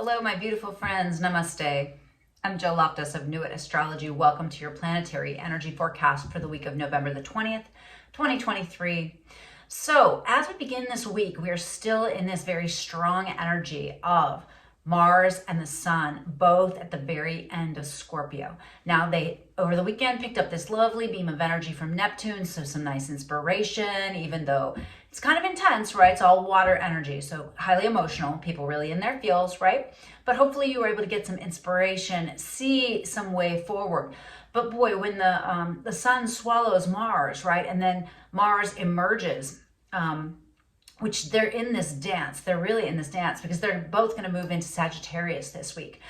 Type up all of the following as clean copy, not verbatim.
Hello, my beautiful friends. Namaste. I'm Joe Loftis of Nuit Astrology. Welcome to your planetary energy forecast for the week of November the 20th, 2023. So as we begin this week, we are still in this very strong energy of Mars and the Sun, both at the very end of Scorpio. Now, they, over the weekend, picked up this lovely beam of energy from Neptune, so some nice inspiration, even though it's kind of intense, right? It's all water energy, so highly emotional, people really in their feels, right? But hopefully you were able to get some inspiration, see some way forward. But boy, when the Sun swallows Mars, right, and then Mars emerges, which they're in this dance. They're really in this dance because they're both going to move into Sagittarius this week.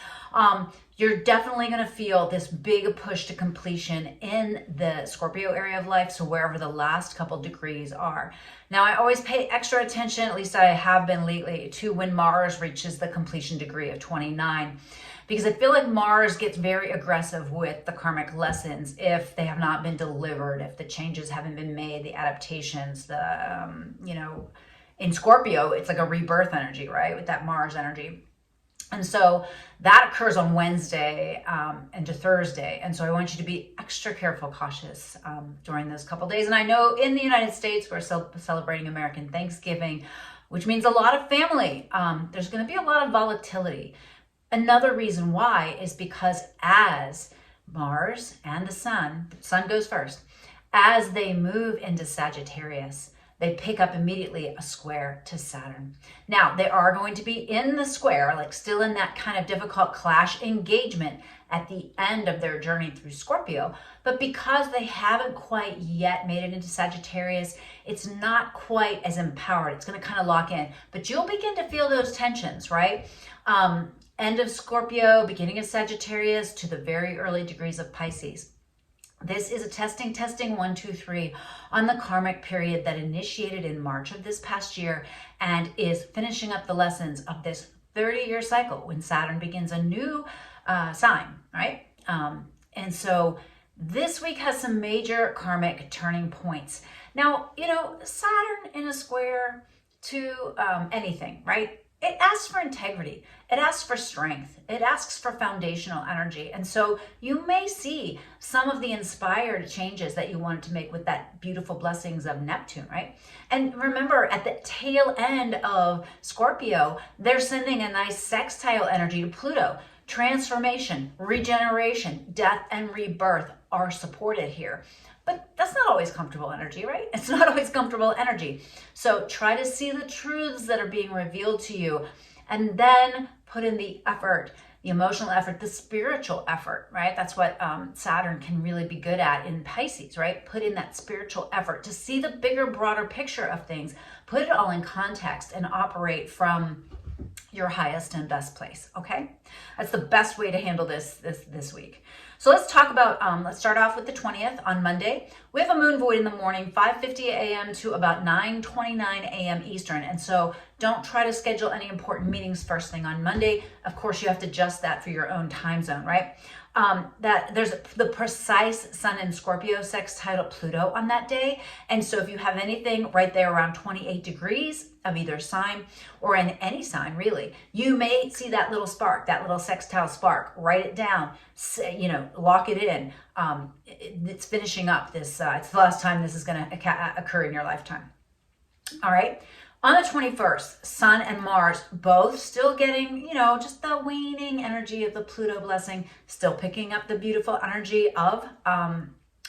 You're definitely going to feel this big push to completion in the Scorpio area of life, so wherever the last couple degrees are. Now, I always pay extra attention, at least I have been lately, to when Mars reaches the completion degree of 29. Because I feel like Mars gets very aggressive with the karmic lessons if they have not been delivered, if the changes haven't been made, the adaptations, in Scorpio, it's like a rebirth energy, right? With that Mars energy. And so that occurs on Wednesday into Thursday. And so I want you to be extra careful, cautious during those couple days. And I know in the United States, we're celebrating American Thanksgiving, which means a lot of family. There's going to be a lot of volatility. Another reason why is because as Mars and the Sun goes first, as they move into Sagittarius, they pick up immediately a square to Saturn. Now, they are going to be in the square, like still in that kind of difficult clash engagement at the end of their journey through Scorpio. But because they haven't quite yet made it into Sagittarius, it's not quite as empowered. It's going to kind of lock in. But you'll begin to feel those tensions, right? End of Scorpio, beginning of Sagittarius to the very early degrees of Pisces. This is a testing 1, 2, 3 on the karmic period that initiated in March of this past year and is finishing up the lessons of this 30-year cycle when Saturn begins a new sign, right? And so this week has some major karmic turning points. Now, Saturn in a square to anything, right? It asks for integrity. It asks for strength. It asks for foundational energy. And so you may see some of the inspired changes that you wanted to make with that beautiful blessings of Neptune, right? And remember, at the tail end of Scorpio, they're sending a nice sextile energy to Pluto. Transformation, regeneration, death, and rebirth are supported here. But that's not always comfortable energy, right? It's not always comfortable energy. So try to see the truths that are being revealed to you and then put in the effort, the emotional effort, the spiritual effort, right? That's what Saturn can really be good at in Pisces, right? Put in that spiritual effort to see the bigger, broader picture of things, put it all in context and operate from your highest and best place, okay? That's the best way to handle this week. So let's talk about, let's start off with the 20th on Monday. We have a moon void in the morning, 5:50 a.m. to about 9:29 a.m. Eastern. And so don't try to schedule any important meetings first thing on Monday. Of course, you have to adjust that for your own time zone, right? That there's the precise Sun in Scorpio sextile Pluto on that day. And so if you have anything right there around 28 degrees of either sign or in any sign really, you may see that little spark, that little sextile spark. Write it down, lock it in. It's finishing up this, it's the last time this is going to occur in your lifetime. All right. On the 21st, Sun and Mars both still getting, just the waning energy of the Pluto blessing, still picking up the beautiful energy of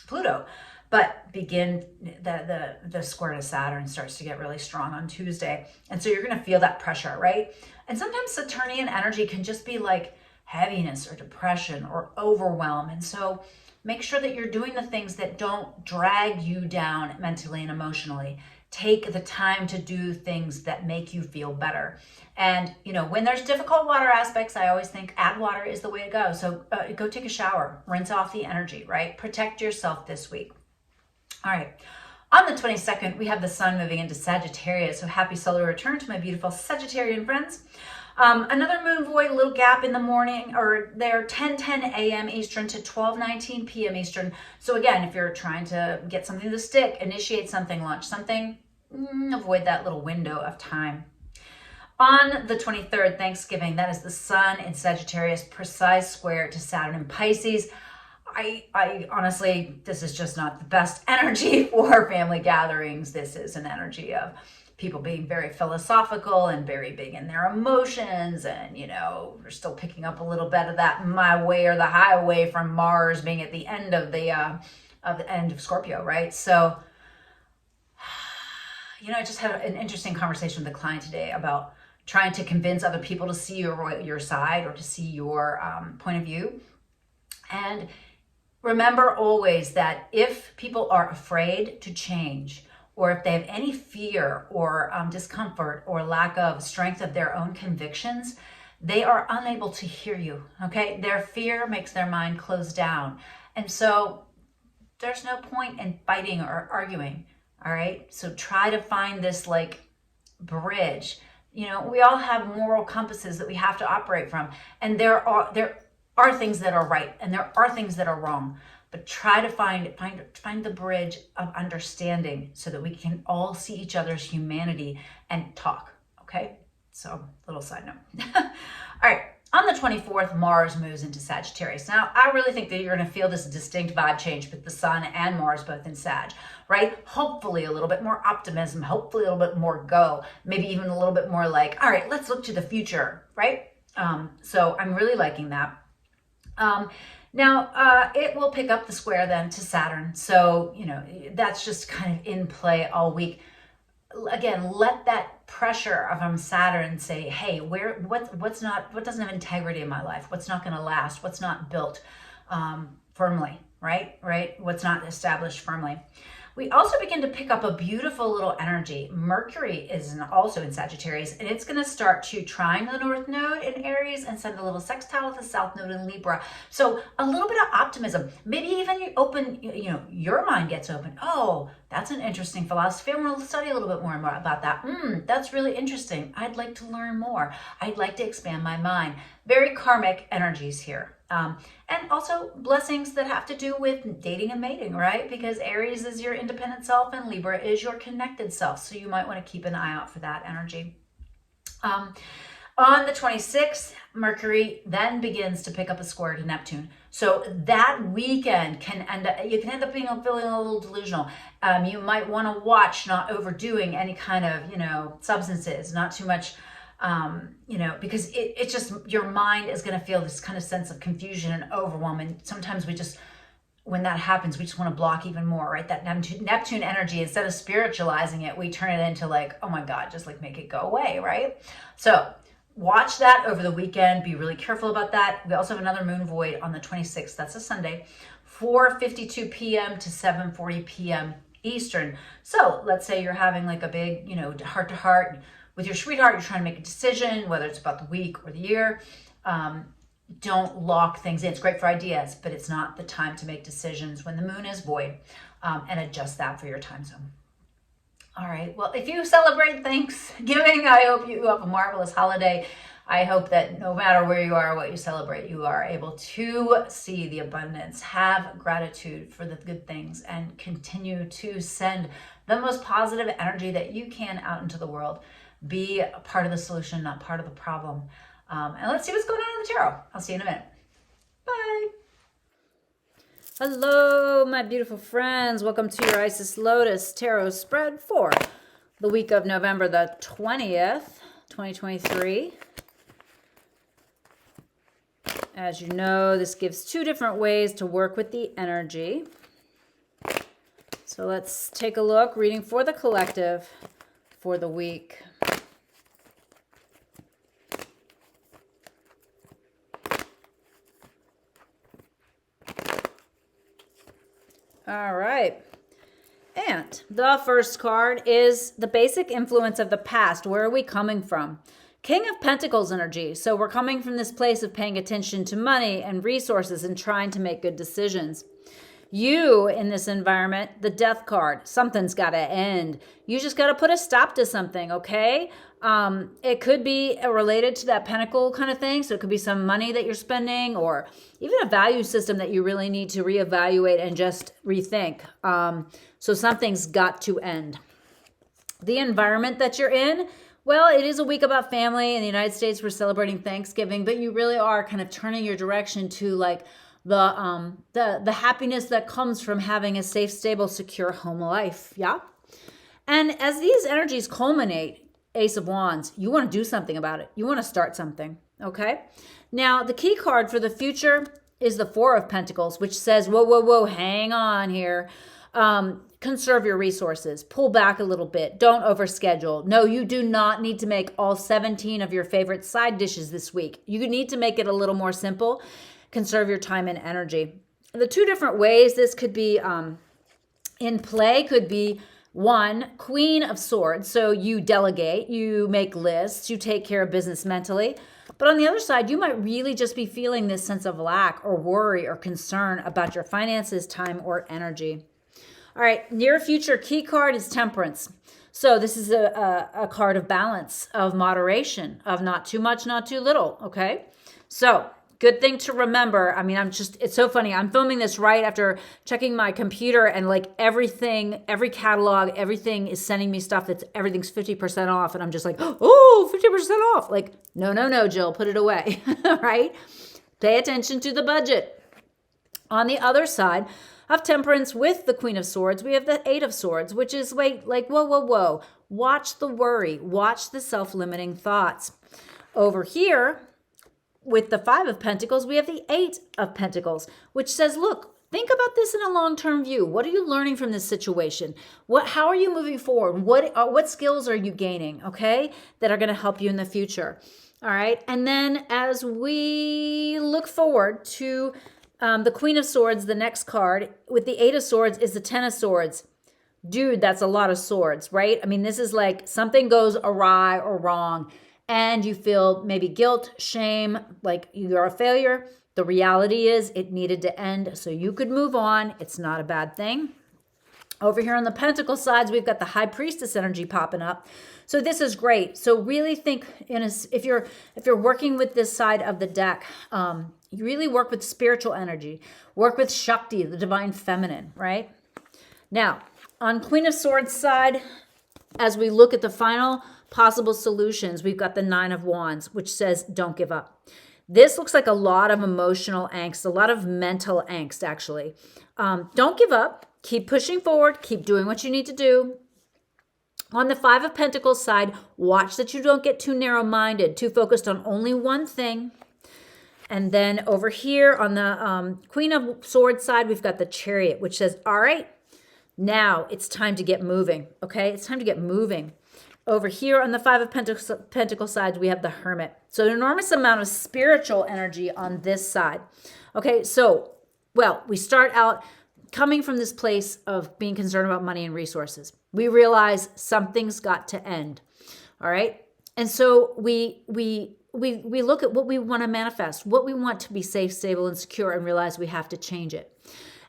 Pluto. But begin the square to Saturn starts to get really strong on Tuesday. And so you're going to feel that pressure, right? And sometimes Saturnian energy can just be like heaviness or depression or overwhelm. And so make sure that you're doing the things that don't drag you down mentally and emotionally. Take the time to do things that make you feel better. And, when there's difficult water aspects, I always think add water is the way to go. So go take a shower, rinse off the energy, right? Protect yourself this week. All right. On the 22nd, we have the Sun moving into Sagittarius. So happy solar return to my beautiful Sagittarian friends. Another moon void, a little gap in the morning, or there 10:10 a.m. Eastern to 12:19 p.m. Eastern. So again, if you're trying to get something to stick, initiate something, launch something, avoid that little window of time. On the 23rd, Thanksgiving, that is the sun in Sagittarius, precise square to Saturn in Pisces. I honestly, this is just not the best energy for family gatherings. This is an energy of people being very philosophical and very big in their emotions. And, we're still picking up a little bit of that my way or the highway from Mars being at the end of the end of Scorpio, right? So, I just had an interesting conversation with a client today about trying to convince other people to see your side or to see your point of view. And remember always that if people are afraid to change, or if they have any fear or discomfort or lack of strength of their own convictions, they are unable to hear you, okay? Their fear makes their mind close down. And so there's no point in fighting or arguing, all right? So try to find this bridge. We all have moral compasses that we have to operate from. And there are things that are right and there are things that are wrong. But try to find the bridge of understanding so that we can all see each other's humanity and talk, okay? So, little side note. All right, on the 24th, Mars moves into Sagittarius. Now, I really think that you're going to feel this distinct vibe change with the Sun and Mars both in Sag, right? Hopefully a little bit more optimism, hopefully a little bit more go, maybe even a little bit more all right, let's look to the future, right? So I'm really liking that. Now, it will pick up the square then to Saturn. So, that's just kind of in play all week. Again, let that pressure from Saturn say, hey, what doesn't have integrity in my life? What's not going to last? What's not built firmly, right? What's not established firmly. We also begin to pick up a beautiful little energy. Mercury is also in Sagittarius, and it's going to start to trine the North Node in Aries and send a little sextile with the South Node in Libra. So a little bit of optimism. Maybe even your mind gets open. Oh, that's an interesting philosophy. I want to study a little bit more about that. That's really interesting. I'd like to learn more. I'd like to expand my mind. Very karmic energies here. And also blessings that have to do with dating and mating, right? Because Aries is your independent self and Libra is your connected self. So you might want to keep an eye out for that energy. On the 26th, Mercury then begins to pick up a square to Neptune. So that weekend you can end up feeling a little delusional. You might want to watch not overdoing any kind of, substances, not too much, because it's just, your mind is going to feel this kind of sense of confusion and overwhelm. And sometimes when that happens, we just want to block even more, right? That Neptune energy, instead of spiritualizing it, we turn it into oh my God, just make it go away, right? So watch that over the weekend. Be really careful about that. We also have another moon void on the 26th. That's a Sunday, 4:52 p.m. to 7:40 p.m. Eastern. So let's say you're having a big, heart-to-heart with your sweetheart. You're trying to make a decision, whether it's about the week or the year. Don't lock things in. It's great for ideas, but it's not the time to make decisions when the moon is void, and adjust that for your time zone. All right. Well, if you celebrate Thanksgiving, I hope you have a marvelous holiday. I hope that no matter where you are, what you celebrate, you are able to see the abundance, have gratitude for the good things, and continue to send the most positive energy that you can out into the world. Be a part of the solution, not part of the problem. And let's see what's going on in the tarot. I'll see you in a minute. Bye. Hello, my beautiful friends. Welcome to your Isis Lotus Tarot spread for the week of November the 20th, 2023. As you know, this gives two different ways to work with the energy. So let's take a look. Reading for the collective for the week. All right. And the first card is the basic influence of the past. Where are we coming from? King of Pentacles energy. So we're coming from this place of paying attention to money and resources and trying to make good decisions. You, in this environment, the Death card, something's got to end. You just got to put a stop to something, okay? It could be related to that pentacle kind of thing. So it could be some money that you're spending or even a value system that you really need to reevaluate and just rethink. So something's got to end. The environment that you're in, Well, it is a week about family. In the United States, we're celebrating Thanksgiving, but you really are kind of turning your direction to like the happiness that comes from having a safe, stable, secure home life. Yeah. And as these energies culminate, Ace of Wands, you want to do something about it. You want to start something. Okay. Now, the key card for the future is the Four of Pentacles, which says, whoa, whoa, whoa, hang on here. Conserve your resources. Pull back a little bit. Don't overschedule. No, you do not need to make all 17 of your favorite side dishes this week. You need to make it a little more simple. Conserve your time and energy. The two different ways this could be in play could be one, Queen of Swords. So you delegate, you make lists, you take care of business mentally. But on the other side, you might really just be feeling this sense of lack or worry or concern about your finances, time, or energy. All right, near future key card is Temperance. So this is a card of balance, of moderation, of not too much, not too little, okay? So good thing to remember. I mean, it's so funny. I'm filming this right after checking my computer and like everything, every catalog, everything is sending me stuff everything's 50% off. And I'm just like, oh, 50% off. Like, no, Jill, put it away, right? Pay attention to the budget. On the other side of Temperance with the Queen of Swords, we have the Eight of Swords, which is whoa. Watch the worry, watch the self-limiting thoughts. Over here, with the Five of Pentacles, we have the Eight of Pentacles, which says, look, think about this in a long-term view. What are you learning from this situation? How are you moving forward? What skills are you gaining, okay, that are going to help you in the future? All right. And then as we look forward to the Queen of Swords, the next card, with the Eight of Swords is the Ten of Swords. Dude, that's a lot of swords, right? I mean, this is like something goes awry or wrong and you feel maybe guilt, shame, like you're a failure. The reality is it needed to end so you could move on. It's not a bad thing. Over here on the Pentacle sides, we've got the High Priestess energy popping up. So this is great. So really think if you're working with this side of the deck, you really work with spiritual energy, work with Shakti, the divine feminine, right? Now, on Queen of Swords side, as we look at the final possible solutions, we've got the Nine of Wands, which says, don't give up. This looks like a lot of emotional angst, a lot of mental angst, actually. Don't give up. Keep pushing forward. Keep doing what you need to do. On the Five of Pentacles side, watch that you don't get too narrow-minded, too focused on only one thing. And then over here on the Queen of Swords side, we've got the Chariot, which says, all right, now it's time to get moving, okay? It's time to get moving. Over here on the Five of Pentacles side, we have the Hermit. So an enormous amount of spiritual energy on this side. Okay, so, well, we start out coming from this place of being concerned about money and resources. We realize something's got to end, all right? And so we look at what we want to manifest, what we want to be safe, stable, and secure, and realize we have to change it.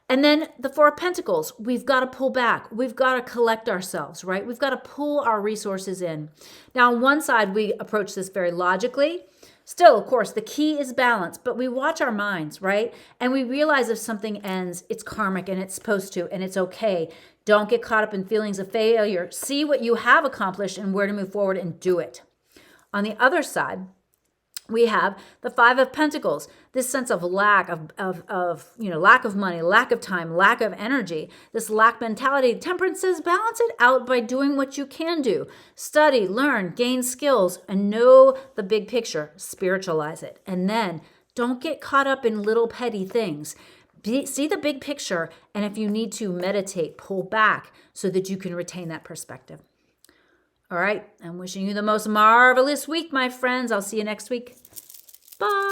And then the Four of Pentacles, we've got to pull back. We've got to collect ourselves, right? We've got to pull our resources in. Now, on one side, we approach this very logically. Still, of course, the key is balance, but we watch our minds, right? And we realize if something ends, it's karmic and it's supposed to, and it's okay. Don't get caught up in feelings of failure. See what you have accomplished and where to move forward and do it. On the other side, we have the Five of Pentacles, this sense of lack lack of money, lack of time, lack of energy, this lack mentality. Temperance says balance it out by doing what you can do. Study, learn, gain skills, and know the big picture. Spiritualize it. And then don't get caught up in little petty things. See the big picture, and if you need to meditate, pull back so that you can retain that perspective. All right, I'm wishing you the most marvelous week, my friends. I'll see you next week. Bye.